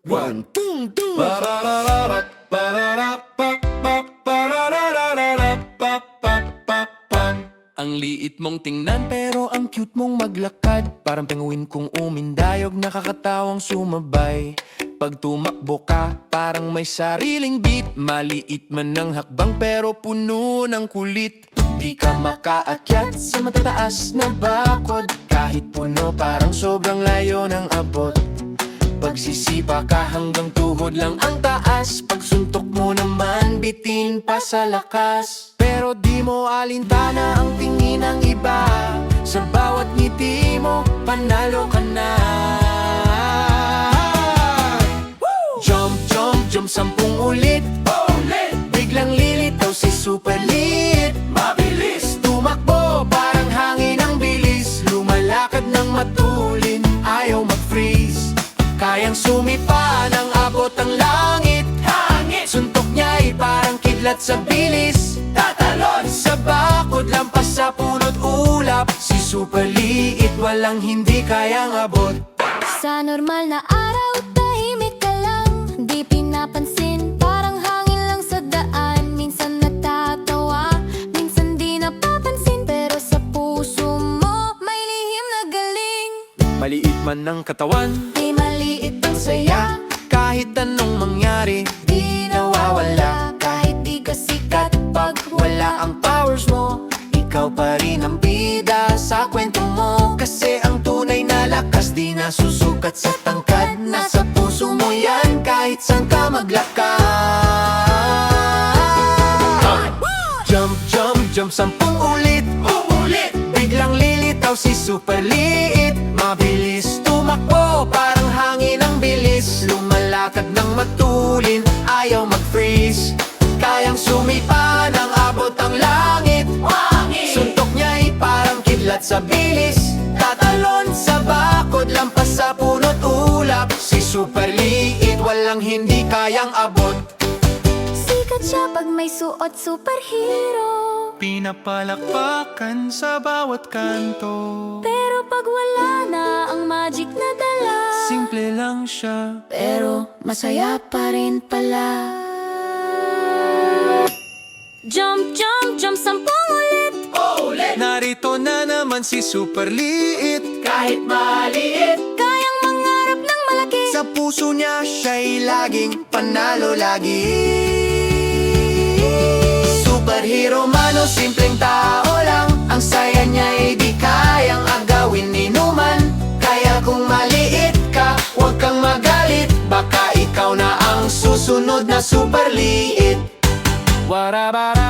One, two, two. Ang liit mong tingnan pero ang cute mong maglakad. Parang penguin kung umindayog, nakakatawang sumabay. Pag tumakbo ka, parang may sariling beat. Maliit man ang hakbang pero puno ng kulit. Di ka makaakyat sa matataas na bakod. Kahit puno parang sobrang layo ng abot. Pagsisipa ka hanggang tuhod lang ang taas. Pagsuntok mo naman bitin pa sa lakas. Pero di mo alintana ang tingin ng iba. Sa bawat ngiti mo, panalo ka na. Jump, jump, jump 10 ulit. Biglang lilitaw si Super Liit. Mabilis tumakbo, parang hangin ang bilis. Lumalakad ng matulin, ayaw mag-freeze. Kayang sumipa ng abot ang langit. Suntok niya'y parang kidlat sa bilis. Tatalon sa bakod, lampas sa punot ulap. Si Super Liit, walang hindi kayang abot. Sa normal na araw, tahimik ka lang. Di pinapansin, parang hangin lang sa daan. Minsan natatawa, minsan di napapansin. Pero sa puso mo, may lihim na galing. Maliit man ang katawan, Di maliit ang saya, kahit anong mangyari, di nawawala. Kahit di ka sikat, pag wala ang powers mo, ikaw pa rin ang bida sa kwento mo. Kasi ang tunay na lakas di nasusukat sa tangkad. Nasa puso mo yan kahit saan ka maglakad. Jump, jump, jump 10 ulit. Biglang lilitaw si Super Liit. Mabilis tumakbo, parang hangin ang bilis. Lumalakad ng matulin, ayaw mag-freeze. Kayang sumipa ng abot ang langit. Suntok niya'y parang kidlat sa bilis. Tatalon sa bakod, lampas sa punot ulap. Si Super Liit, walang hindi kayang abot. sikat siya pag may suot superhero. Pinapalakpakan sa bawat kanto. Pero pag wala na ang magic na dala, Simple lang siya, pero masaya pa rin pala. Jump, jump, jump 10 ulit. narito na naman si Super Liit. Kahit maliit, Kayang mangarap ng malaki. Sa puso niya siya'y laging panalo lagi. Superhero man o simpleng tao lang, ang saya niya'y di kayang agawin ni numan. Kaya kung maliit ka, huwag kang magalit. Baka ikaw na ang susunod na Super Liit. Warabara